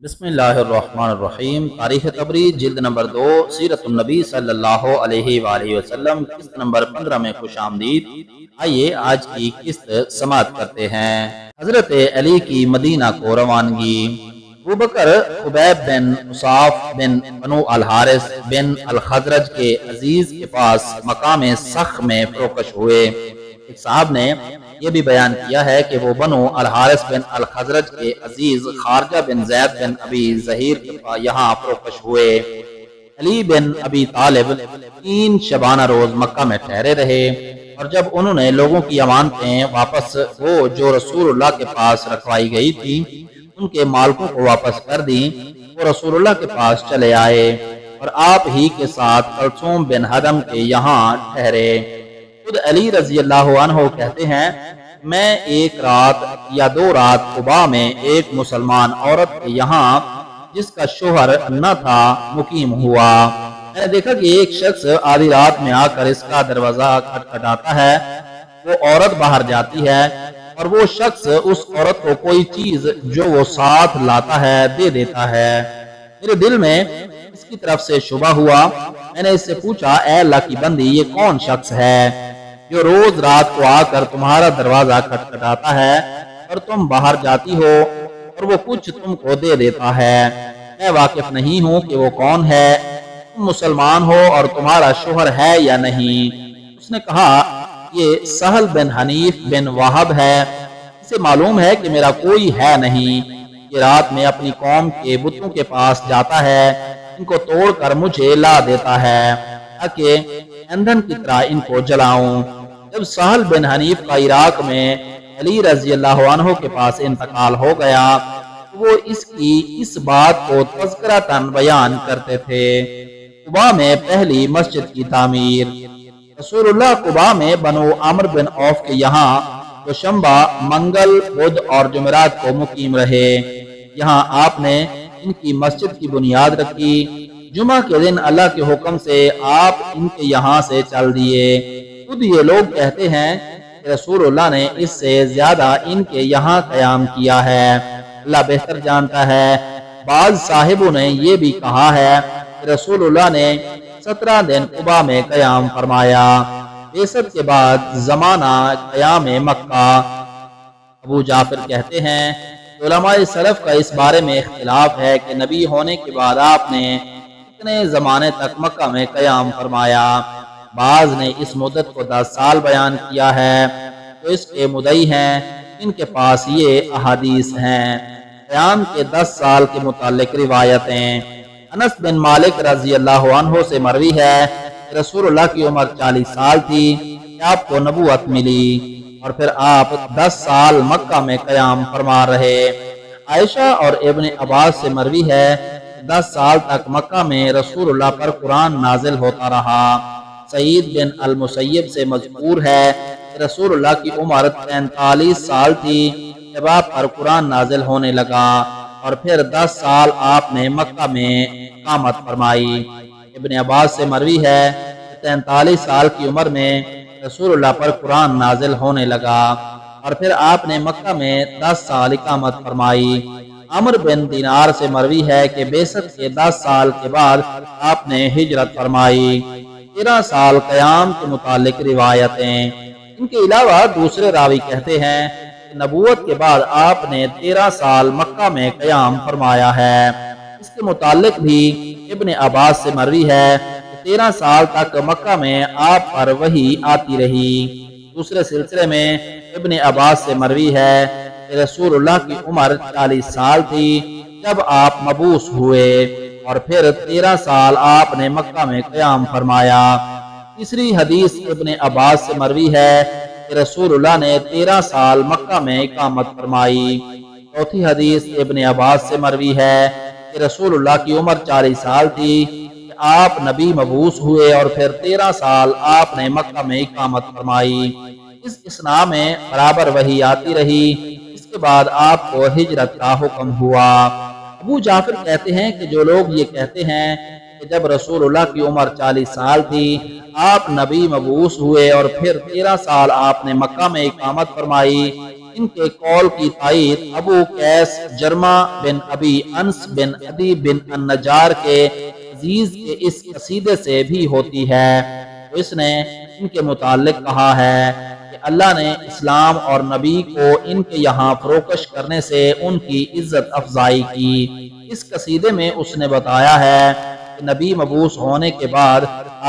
بسم اللہ الرحمن الرحیم۔ تاریخ طبری جلد نمبر 2 سیرت النبی صلی اللہ علیہ وآلہ وسلم قسط نمبر 15 میں خوش آمدید۔ آئیے آج کی قسط سماعت کرتے ہیں۔ حضرت علی کی مدینہ کو روانگی۔ ابوبکر خبیب بن اصاف بن بنو الحارث بن الخزرج کے عزیز کے پاس مقام سخ میں فروکش ہوئے۔ ایک صاحب نے یہ بھی بیان کیا ہے کہ وہ بنو الحارث بن الخزرج کے عزیز خارجہ بن زید بن ابی ظہیر یہاں فروکش ہوئے۔ علی بن ابی طالب 3 شبانہ روز مکہ میں ٹھہرے رہے، اور جب انہوں نے لوگوں کی امانتیں واپس وہ جو رسول اللہ کے پاس رکھوائی گئی تھی ان کے مالکوں کو واپس کر دیں، وہ رسول اللہ کے پاس چلے آئے اور آپ ہی کے ساتھ کلثوم بن حدم کے یہاں ٹھہرے۔ خود علی رضی اللہ عنہ کہتے ہیں، میں ایک رات یا 2 رات قباء میں ایک مسلمان عورت کے یہاں جس کا شوہر نہ تھا مقیم ہوا۔ میں نے دیکھا کہ ایک شخص آدھی رات میں آ کر اس کا دروازہ کھٹکھٹاتا ہے۔ وہ عورت باہر جاتی ہے اور وہ شخص اس عورت کو کوئی چیز جو وہ ساتھ لاتا ہے دے دیتا ہے۔ میرے دل میں اس کی طرف سے شبہ ہوا۔ میں نے اس سے پوچھا، اے اللہ کی بندی، یہ کون شخص ہے جو روز رات کو آ کر تمہارا دروازہ کھٹکھٹاتا ہے اور تم باہر جاتی ہو اور وہ کچھ تم کو دے دیتا ہے؟ میں واقف نہیں ہوں کہ وہ کون ہے۔ تم مسلمان ہو اور تمہارا شوہر ہے یا نہیں؟ اس نے کہا، یہ سہل بن حنیف بن وہب ہے۔ اسے معلوم ہے کہ میرا کوئی ہے نہیں۔ یہ رات میں اپنی قوم کے بتوں کے پاس جاتا ہے، ان کو توڑ کر مجھے لا دیتا ہے تاکہ ایندھن کی طرح ان کو جلاؤں۔ جب سہل بن حنیف کا عراق میں علی رضی اللہ عنہ کے پاس انتقال ہو گیا، وہ اس کی اس بات کو تذکرتاً بیان کرتے تھے۔ قباء میں پہلی مسجد کی تعمیر۔ رسول اللہ قباء میں بنو عمرو بن عوف کے یہاں دوشنبہ، منگل، بدھ اور جمعرات کو مقیم رہے۔ یہاں آپ نے ان کی مسجد کی بنیاد رکھی۔ جمعہ کے دن اللہ کے حکم سے آپ ان کے یہاں سے چل دیے۔ خود یہ لوگ کہتے ہیں کہ رسول اللہ نے اس سے زیادہ ان کے یہاں قیام کیا ہے۔ اللہ بہتر جانتا ہے۔ بعض صاحبوں نے یہ بھی کہا ہے کہ رسول اللہ نے 17 دن قباء میں قیام فرمایا۔ بعثت کے بعد زمانہ قیام مکہ۔ ابو جعفر کہتے ہیں، علماء سلف کا اس بارے میں اختلاف ہے کہ نبی ہونے کے بعد آپ نے کتنے زمانے تک مکہ میں قیام فرمایا۔ بعض نے اس مدت کو 10 سال بیان کیا ہے، تو اس کے مدعی ہیں ان کے پاس یہ احادیث ہیں۔ قیام کے 10 سال کے متعلق روایتیں۔ انس بن مالک رضی اللہ عنہ سے مروی ہے کہ رسول اللہ کی عمر 40 سال تھی کہ آپ کو نبوت ملی، اور پھر آپ 10 سال مکہ میں قیام فرما رہے۔ عائشہ اور ابن عباس سے مروی ہے 10 سال تک مکہ میں رسول اللہ پر قرآن نازل ہوتا رہا۔ سعید بن المسیب سے مذکور ہے کہ رسول اللہ کی عمر 43 سال تھی جب آپ پر قرآن نازل ہونے لگا، اور پھر 10 سال آپ نے مکہ میں اقامت فرمائی۔ ابن عباس سے مروی ہے کہ 43 سال کی عمر میں رسول اللہ پر قرآن نازل ہونے لگا، اور پھر آپ نے مکہ میں 10 سال اقامت فرمائی۔ عمرو بن دینار سے مروی ہے کہ بعثت کے 10 سال کے بعد آپ نے ہجرت فرمائی۔ 13 سال قیام کے متعلق روایتیں۔ ان کے علاوہ دوسرے راوی کہتے ہیں کہ نبوت کے بعد آپ نے 13 سال مکہ میں قیام فرمایا ہے۔ اس کے متعلق بھی ابن عباس سے مروی ہے کہ 13 سال تک مکہ میں آپ پر وحی آتی رہی۔ دوسرے سلسلے میں ابن عباس سے مروی ہے کہ رسول اللہ کی عمر 40 سال تھی جب آپ مبعوث ہوئے، اور پھر 13 سال آپ نے مکہ میں قیام فرمایا۔ تیسری حدیث ابن عباس سے مروی ہے کہ رسول اللہ نے 13 سال مکہ میں اقامت فرمائی۔ چوتھی حدیث ابن عباس سے مروی ہے کہ رسول اللہ کی عمر 40 سال تھی کہ آپ نبی مبعوث ہوئے، اور پھر 13 سال آپ نے مکہ میں اقامت فرمائی۔ اس اسنا میں برابر وحی آتی رہی۔ اس کے بعد آپ کو ہجرت کا حکم ہوا۔ ابو جعفر کہتے ہیں کہ جو لوگ یہ کہتے ہیں کہ جب رسول اللہ کی عمر 40 سال تھی آپ نبی مبعوث ہوئے اور پھر 13 سال آپ نے مکہ میں اقامت فرمائی، ان کے قول کی تائید ابو قیس جرما بن ابی انس بن عدی بن النجار کے عزیز کے اس قصیدے سے بھی ہوتی ہے۔ اس نے ان کے متعلق کہا ہے کہ اللہ نے اسلام اور نبی کو ان کے یہاں فروکش کرنے سے ان کی عزت افزائی کی۔ اس قصیدے میں اس نے بتایا ہے کہ نبی مبعوث ہونے کے بعد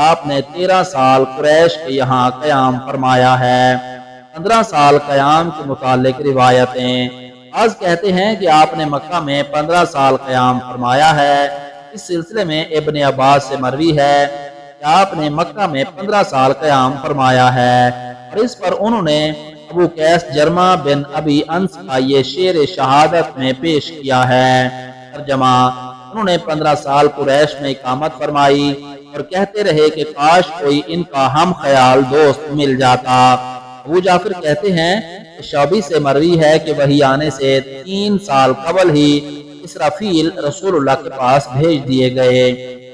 آپ نے 13 سال قریش کے یہاں قیام فرمایا ہے۔ 15 سال قیام کے متعلق روایتیں بعض کہتے ہیں کہ آپ نے مکہ میں 15 سال قیام فرمایا ہے۔ اس سلسلے میں ابن عباس سے مروی ہے کہ آپ نے مکہ میں 15 سال قیام فرمایا ہے، اور اس پر انہوں نے ابو قیس جرما بن ابی انس کا یہ شعر شہادت میں پیش کیا ہے۔ ترجمہ: انہوں نے 15 سال قریش میں اقامت فرمائی اور کہتے رہے کہ کاش کوئی ان کا ہم خیال دوست مل جاتا۔ ابو جعفر کہتے ہیں کہ شعبی سے مروی ہے کہ وحی آنے سے 3 سال قبل ہی اسرافیل رسول اللہ کے پاس بھیج دیے گئے۔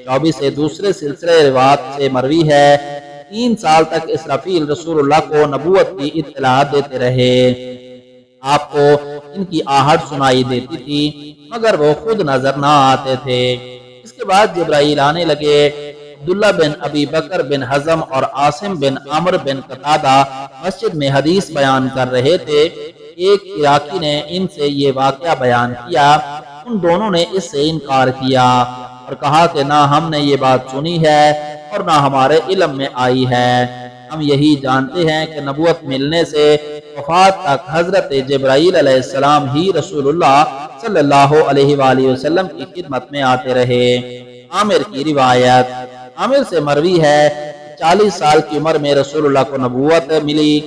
شعبی سے دوسرے سلسلے روایت سے مروی ہے 3 سال تک اسرافیل رسول اللہ کو نبوت کی اطلاع دیتے رہے۔ آپ کو ان کی آہٹ سنائی دیتی تھی مگر وہ خود نظر نہ آتے تھے۔ اس کے بعد جبرائیل آنے لگے۔ عبداللہ بن ابی بکر بن حزم اور عاصم بن عمر بن قتادہ مسجد میں حدیث بیان کر رہے تھے۔ ایک عراقی نے ان سے یہ واقعہ بیان کیا۔ ان دونوں نے اس سے انکار کیا اور کہا کہ نہ ہم نے یہ بات سنی ہے اور نہ ہمارے علم میں آئی ہے۔ ہم یہی جانتے ہیں کہ نبوت ملنے سے وفات تک حضرت جبرائیل علیہ السلام ہی رسول اللہ صلی اللہ علیہ وآلہ وسلم کی خدمت میں آتے رہے۔ عامر کی روایت عامر سے مروی ہے 40 سال کی عمر میں رسول اللہ کو نبوت ملی۔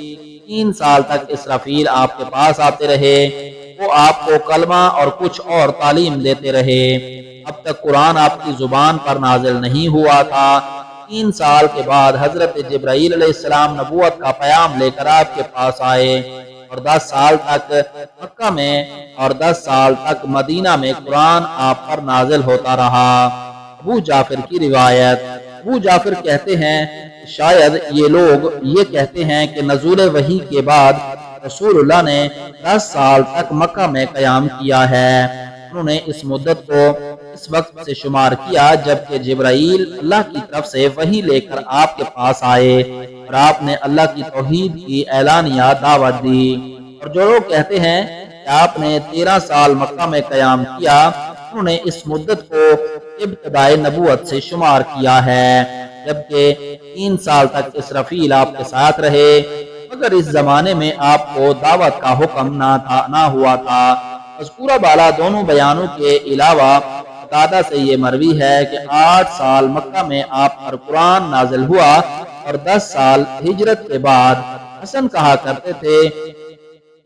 3 سال تک اسرافیل آپ کے پاس آتے رہے۔ وہ آپ کو کلمہ اور کچھ اور تعلیم دیتے رہے۔ اب تک قرآن آپ کی زبان پر نازل نہیں ہوا تھا۔ 3 سال کے بعد حضرت جبرائیل علیہ السلام نبوت کا پیام لے کر آپ کے پاس آئے، اور 10 سال تک مکہ میں اور 10 سال تک مدینہ میں قرآن آپ پر نازل ہوتا رہا۔ ابو جعفر کی روایت ابو جعفر کہتے ہیں شاید یہ لوگ یہ کہتے ہیں کہ نزول وحی کے بعد رسول اللہ نے 10 سال تک مکہ میں قیام کیا ہے۔ انہوں نے اس مدت کو اس وقت سے شمار کیا جبکہ جبرائیل اللہ کی طرف سے وحی لے کر آپ کے پاس آئے اور آپ نے اللہ کی توحید کی اعلانیہ دعوت دی۔ اور جو لوگ کہتے ہیں کہ آپ نے 13 سال مکہ میں قیام کیا، انہوں نے اس مدت کو ابتدائی نبوت سے شمار کیا ہے، جبکہ 3 سال تک اسرافیل آپ کے ساتھ رہے، مگر اس زمانے میں آپ کو دعوت کا حکم نہ ہوا تھا۔ مذکورہ بالا دونوں بیانوں کے علاوہ قتادہ سے یہ مروی ہے کہ 8 سال مکہ میں آپ پر قرآن نازل ہوا اور 10 سال ہجرت کے بعد۔ حسن کہا کرتے تھے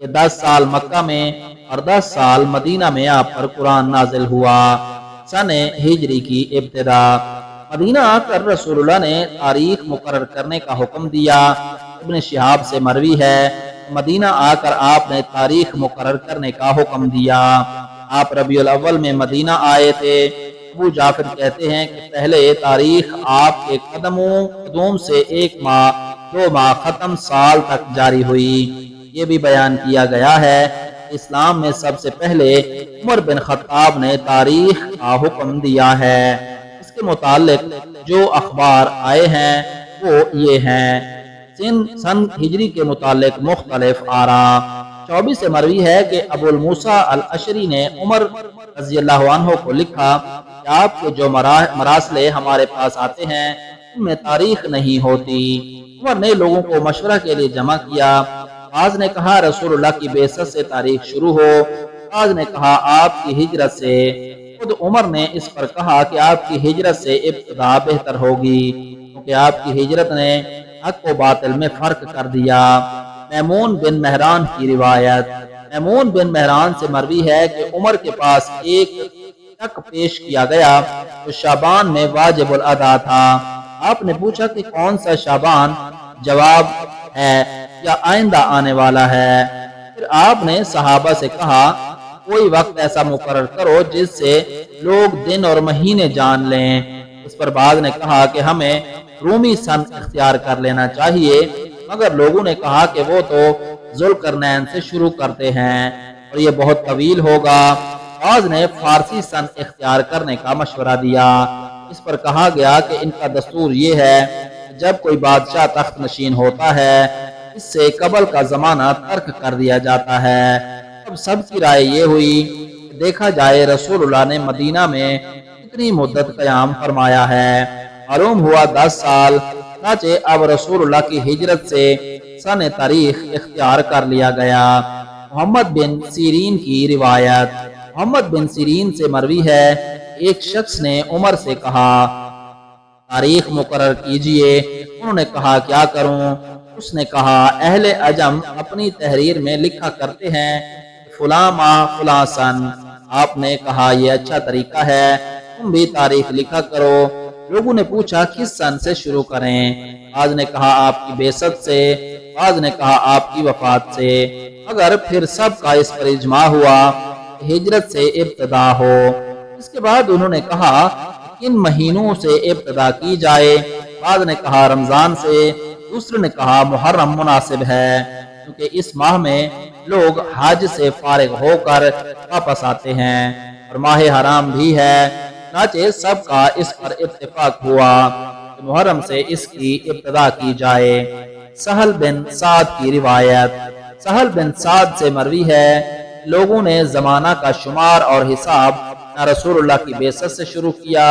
کہ 10 سال مکہ میں اور 10 سال مدینہ میں آپ پر قرآن نازل ہوا۔ سن ہجری کی ابتدا مدینہ آ کر رسول اللہ نے تاریخ مقرر کرنے کا حکم دیا۔ ابن شہاب سے مروی ہے مدینہ آ کر آپ نے تاریخ مقرر کرنے کا حکم دیا۔ آپ ربیع الاول میں مدینہ آئے تھے۔ ابو جعفر کہتے ہیں کہ پہلے تاریخ آپ کے قدوم سے 1 ماہ 2 ماہ ختم سال تک جاری ہوئی۔ یہ بھی بیان کیا گیا ہے اسلام میں سب سے پہلے عمر بن خطاب نے تاریخ کا حکم دیا ہے۔ اس کے متعلق جو اخبار آئے ہیں وہ یہ ہیں۔ سن ہجری کے متعلق مختلف آراء۔ 24 سے مروی ہے کہ ابو الموسیٰ الاشعری نے عمر رضی اللہ عنہ کو لکھا کہ آپ کے جو مراسلے ہمارے پاس آتے ہیں ان میں تاریخ نہیں ہوتی۔ عمر نے لوگوں کو مشورہ کے لیے جمع کیا۔ بعض نے کہا رسول اللہ کی بعثت سے تاریخ شروع ہو، بعض نے کہا آپ کی ہجرت سے۔ خود عمر نے اس پر کہا کہ آپ کی ہجرت سے ابتدا بہتر ہوگی، کیونکہ آپ کی ہجرت نے حق و باطل میں فرق کر دیا۔ میمون بن مہران کی روایت میمون بن مہران سے مروی ہے کہ عمر کے پاس ایک شک پیش کیا گیا تو شعبان میں واجب الادا تھا۔ آپ نے پوچھا کہ کون سا شعبان؟ جواب ہے یا آئندہ آنے والا ہے۔ پھر آپ نے صحابہ سے کہا کوئی وقت ایسا مقرر کرو جس سے لوگ دن اور مہینے جان لیں۔ اس پر بعض نے کہا کہ ہمیں رومی سن اختیار کر لینا چاہیے، مگر لوگوں نے کہا کہ وہ تو ذوالقرنین سے شروع کرتے ہیں اور یہ بہت طویل ہوگا۔ بعض نے فارسی سن اختیار کرنے کا مشورہ دیا۔ اس پر کہا گیا کہ ان کا دستور یہ ہے جب کوئی بادشاہ تخت نشین ہوتا ہے اس سے قبل کا زمانہ ترک کر دیا جاتا ہے۔ اب سب کی رائے یہ ہوئی کہ دیکھا جائے رسول اللہ نے مدینہ میں کتنی مدت قیام فرمایا ہے۔ معلوم ہوا 10 سال۔ چنانچہ اب رسول اللہ کی ہجرت سے سن تاریخ اختیار کر لیا گیا۔ محمد بن سیرین کی روایت۔ محمد بن سیرین سے مروی ہے ایک شخص نے عمر سے کہا تاریخ مقرر کیجئے۔ انہوں نے کہا کیا کروں؟ اس نے کہا اہل عجم اپنی تحریر میں لکھا کرتے ہیں فلاں ماہ فلاں سن۔ آپ نے کہا یہ اچھا طریقہ ہے، تم بھی تاریخ لکھا کرو۔ لوگوں نے پوچھا کس سن سے شروع کریں؟ بعض نے کہا آپ کی بعثت سے، بعض نے کہا آپ کی وفات سے، مگر پھر سب کا اس پر اجماع ہوا کہ ہجرت سے ابتدا ہو۔ اس کے بعد انہوں نے کہا کن مہینوں سے ابتدا کی جائے؟ بعض نے کہا رمضان سے، دوسرے نے کہا محرم مناسب ہے کیونکہ اس ماہ میں لوگ حج سے فارغ ہو کر واپس آتے ہیں اور ماہ حرام بھی ہے۔ چنانچہ سب کا اس پر اتفاق ہوا کہ محرم سے اس کی ابتدا کی جائے۔ سہل بن سعد کی روایت۔ سہل بن سعد سے مروی ہے لوگوں نے زمانہ کا شمار اور حساب نہ رسول اللہ کی بعثت سے شروع کیا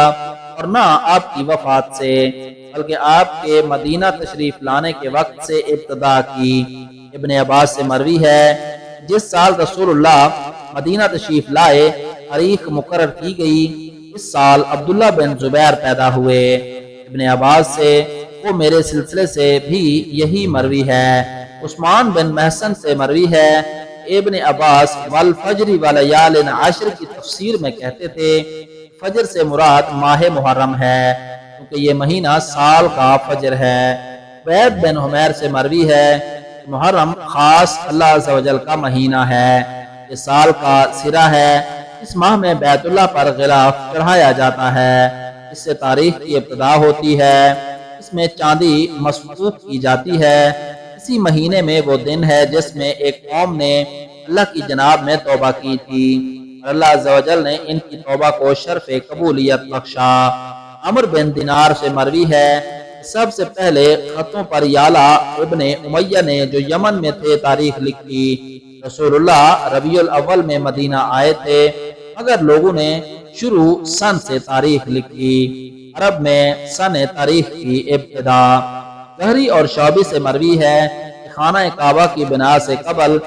اور نہ آپ کی وفات سے، بلکہ آپ کے مدینہ تشریف لانے کے وقت سے ابتدا کی۔ ابن عباس سے مروی ہے جس سال رسول اللہ مدینہ تشریف لائے تاریخ مقرر کی گئی اس سال عبداللہ بن زبیر پیدا ہوئے۔ ابن عباس سے وہ میرے سلسلے سے بھی یہی مروی ہے۔ عثمان بن محسن سے مروی ہے ابن عباس والفجر ولیال عشر کی تفسیر میں کہتے تھے فجر سے مراد ماہ محرم ہے کیونکہ یہ مہینہ سال کا فجر ہے۔ عبید بن حمیر سے مروی ہے محرم خاص اللہ عز و جل کا مہینہ ہے، یہ سال کا سرہ ہے، اس ماہ میں بیت اللہ پر غلاف چڑھایا جاتا ہے، اس سے تاریخ کی ابتدا ہوتی ہے، اس میں چاندی مصفوف کی جاتی ہے۔ اسی مہینے میں وہ دن ہے جس میں ایک قوم نے اللہ کی جناب میں توبہ کی تھی اور اللہ عز و جل نے ان کی توبہ کو شرف قبولیت بخشا۔ عمر بن دینار سے مروی ہے سب سے پہلے خطوں پر یالا ابن امیہ نے جو یمن میں تھے تاریخ لکھی۔ رسول اللہ ربیع الاول میں مدینہ آئے تھے مگر لوگوں نے شروع سن سے تاریخ لکھی۔ عرب میں سن تاریخ کی ابتدا۔ زہری اور شعبی سے مروی ہے کہ خانہ کعبہ کی بنا سے قبل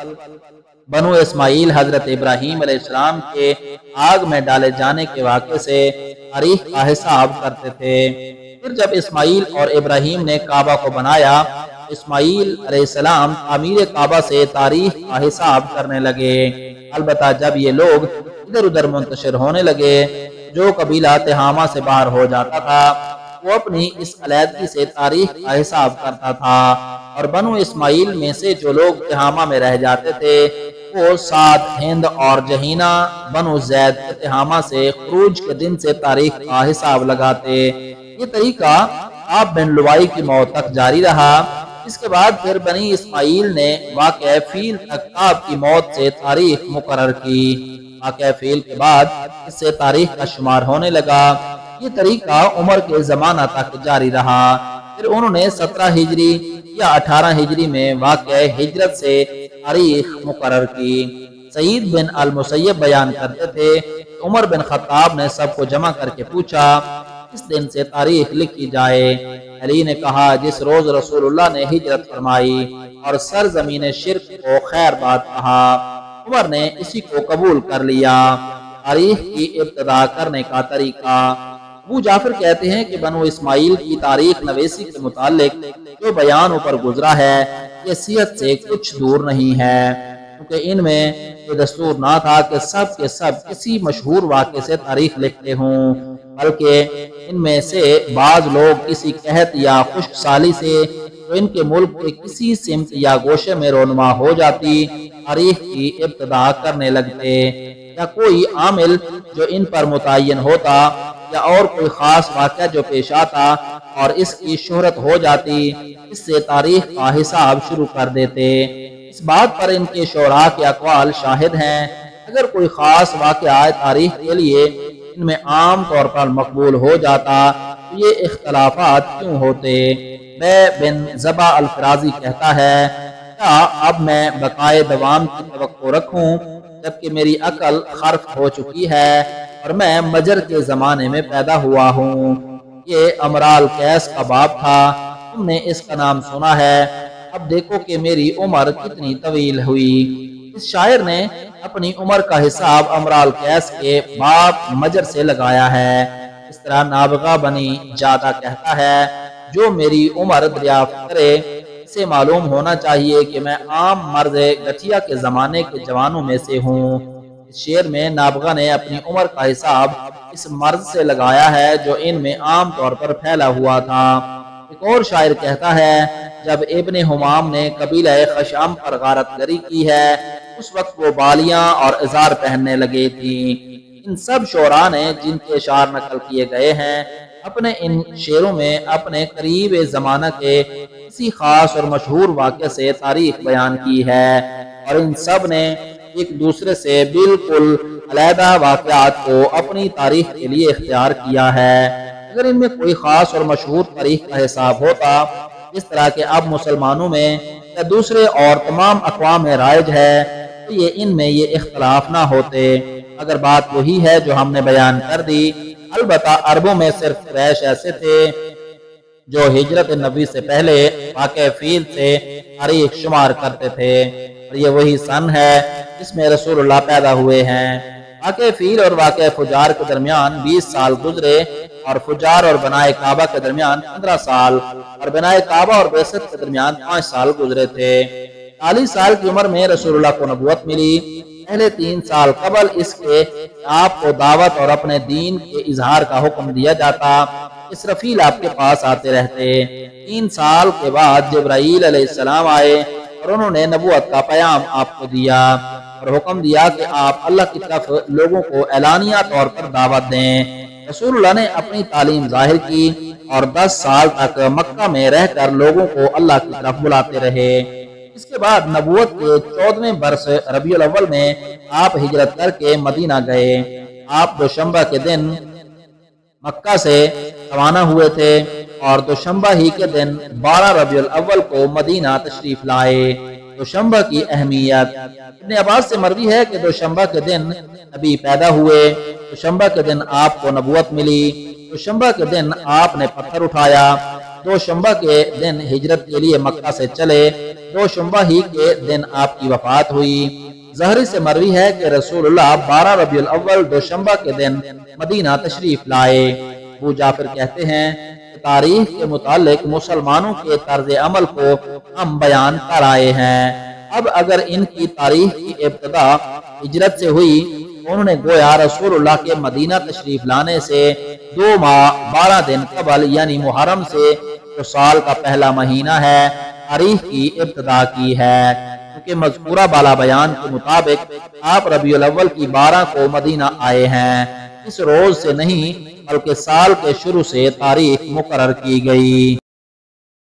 بنو اسماعیل حضرت ابراہیم علیہ السلام کے آگ میں ڈالے جانے کے واقعے سے تاریخ کا حساب کرتے تھے۔ پھر جب اسماعیل اور ابراہیم نے کعبہ کو بنایا اسماعیل علیہ السلام تعمیر کعبہ سے تاریخ کا حساب کرنے لگے۔ البتہ جب یہ لوگ ادھر ادھر منتشر ہونے لگے جو قبیلہ تہامہ سے باہر ہو جاتا تھا وہ اپنی اس علیحدگی سے تاریخ کا حساب کرتا تھا اور بنو اسماعیل میں سے جو لوگ تہامہ میں رہ جاتے تھے وہ سعد، ہند اور جہینہ بنو زید کے تہامہ سے خروج کے دن سے تاریخ کا حساب لگاتے۔ یہ طریقہ آپ بن لوائی کی موت تک جاری رہا۔ اس کے بعد پھر بنی اسماعیل نے واقعہ فیل تک آپ کی موت سے تاریخ مقرر کی۔ واقعہ فیل کے بعد اس سے تاریخ کا شمار ہونے لگا۔ یہ طریقہ عمر کے زمانہ تک جاری رہا۔ پھر انہوں نے 17 ہجری یا 18 ہجری میں واقعہ ہجرت سے تاریخ مقرر کی۔ سعید بن المسیب بیان کرتے تھے عمر بن خطاب نے سب کو جمع کر کے پوچھا اس دن سے تاریخ لکھی جائے۔ علی نے کہا جس روز رسول اللہ نے ہجرت فرمائی اور سرزمین شرک کو خیر بات کہا۔ عمر نے اسی کو قبول کر لیا۔ تاریخ کی ابتدا کرنے کا طریقہ۔ ابو جعفر کہتے ہیں کہ بنو اسماعیل کی تاریخ نویسی کے متعلق جو بیان اوپر گزرا ہے یہ صحت سے کچھ دور نہیں ہے کیونکہ ان میں یہ دستور نہ تھا کہ سب کے سب کسی مشہور واقعے سے تاریخ لکھتے ہوں بلکہ ان میں سے بعض لوگ کسی قحط یا خشک سالی سے جو ان کے ملک کے کسی سمت یا گوشے میں رونما ہو جاتی تاریخ کی ابتدا کرنے لگتے یا کوئی عامل جو ان پر متعین ہوتا یا اور کوئی خاص واقعہ جو پیش آتا اور اس کی شہرت ہو جاتی اس سے تاریخ کا حساب شروع کر دیتے۔ اس بات پر ان کے شعراء کے اقوال شاہد ہیں۔ اگر کوئی خاص واقعہ تاریخ کے لیے ان میں عام طور پر مقبول ہو جاتا تو یہ اختلافات کیوں ہوتے؟ بے بن زبا الفرازی کہتا ہے، کیا اب میں بقائے دوام کی توقع رکھوں جبکہ میری عقل خرف ہو چکی ہے اور میں مجر کے زمانے میں پیدا ہوا ہوں؟ یہ امرال کیس کا باب تھا، تم نے اس کا نام سنا ہے۔ اب دیکھو کہ میری عمر کتنی طویل ہوئی۔ اس شاعر نے اپنی عمر کا حساب امرال کیس کے باب مجر سے لگایا ہے۔ اس طرح نابغہ بنی جادہ کہتا ہے، جو میری عمر دریافت کرے اسے معلوم ہونا چاہیے کہ میں عام مرد گٹھیا کے زمانے کے جوانوں میں سے ہوں۔ اس شعر میں نابغہ نے اپنی عمر کا حساب اس مرض سے لگایا ہے جو ان میں عام طور پر پھیلا ہوا تھا۔ ایک اور شاعر کہتا ہے، جب ابن حمام نے قبیلہ خشام پر غارت گری کی ہے اس وقت وہ بالیاں اور ازار پہننے لگے تھی۔ ان سب شعراء نے جن کے اشعار نقل کیے گئے ہیں اپنے ان شعروں میں اپنے قریب زمانہ کے کسی خاص اور مشہور واقعے سے تاریخ بیان کی ہے، اور ان سب نے ایک دوسرے سے بالکل علیحدہ واقعات کو اپنی تاریخ کے لیے اختیار کیا ہے۔ اگر ان میں کوئی خاص اور مشہور تاریخ کا حساب ہوتا اس طرح کہ اب مسلمانوں میں یا دوسرے اور تمام اقوام میں رائج ہے تو ان میں یہ اختلاف نہ ہوتے۔ اگر بات وہی ہے جو ہم نے بیان کر دی، البتہ عربوں میں صرف قریش ایسے تھے جو ہجرت نبی سے پہلے واقع فیل سے تاریخ شمار کرتے تھے، اور یہ وہی سن ہے جس میں رسول اللہ پیدا ہوئے ہیں۔ واقع فیل اور واقع فجار کے درمیان 20 سال گزرے اور فجار اور بنائے کعبہ کے درمیان 15 سال اور بنائے کعبہ اور بعثت کے درمیان 5 سال گزرے تھے۔ 40 سال کی عمر میں رسول اللہ کو نبوت ملی۔ پہلے 3 سال قبل اس کے آپ کو دعوت اور اپنے دین کے اظہار کا حکم دیا جاتا، اسرافیل آپ کے پاس آتے رہتے۔ 3 سال کے بعد جبرائیل علیہ السلام آئے اور انہوں نے نبوت کا پیام آپ کو دیا اور حکم دیا کہ آپ اللہ کی طرف لوگوں کو اعلانیہ طور پر دعوت دیں۔ رسول اللہ نے اپنی تعلیم ظاہر کی اور 10 سال تک مکہ میں رہ کر لوگوں کو اللہ کی طرف بلاتے رہے۔ اس کے بعد نبوت کے 14ویں برس ربیع الاول میں آپ ہجرت کر کے مدینہ گئے۔ آپ دوشنبہ کے دن مکہ سے روانہ ہوئے تھے اور دوشنبہ ہی کے دن 12 ربیع الاول کو مدینہ تشریف لائے۔ دوشنبہ کی اہمیت ابن عباس سے مروی ہے کہ دوشنبہ کے دن نبی پیدا ہوئے، دوشنبہ کے دن آپ کو نبوت ملی، دوشنبہ کے دن آپ نے پتھر اٹھایا، دوشنبہ کے دن ہجرت کے لیے مکہ سے چلے، دوشنبہ ہی کے دن آپ کی وفات ہوئی۔ زہری سے مروی ہے کہ رسول اللہ 12 ربیع الاول دوشنبہ کے دن مدینہ تشریف لائے۔ ابو جعفر کہتے ہیں کہ تاریخ کے متعلق مسلمانوں کے طرز عمل کو ہم بیان کر آئے ہیں۔ اب اگر ان کی تاریخ کی ابتدا ہجرت سے ہوئی تو انہوں نے گویا رسول اللہ کے مدینہ تشریف لانے سے 2 ماہ 12 دن قبل یعنی محرم سے جو سال کا پہلا مہینہ ہے تاریخ کی ابتدا کی ہے، کیونکہ مذکورہ بالا بیان کے مطابق آپ ربیع الاول کی 12 کو مدینہ آئے ہیں۔ اس روز سے نہیں بلکہ سال کے شروع سے تاریخ مقرر کی گئی۔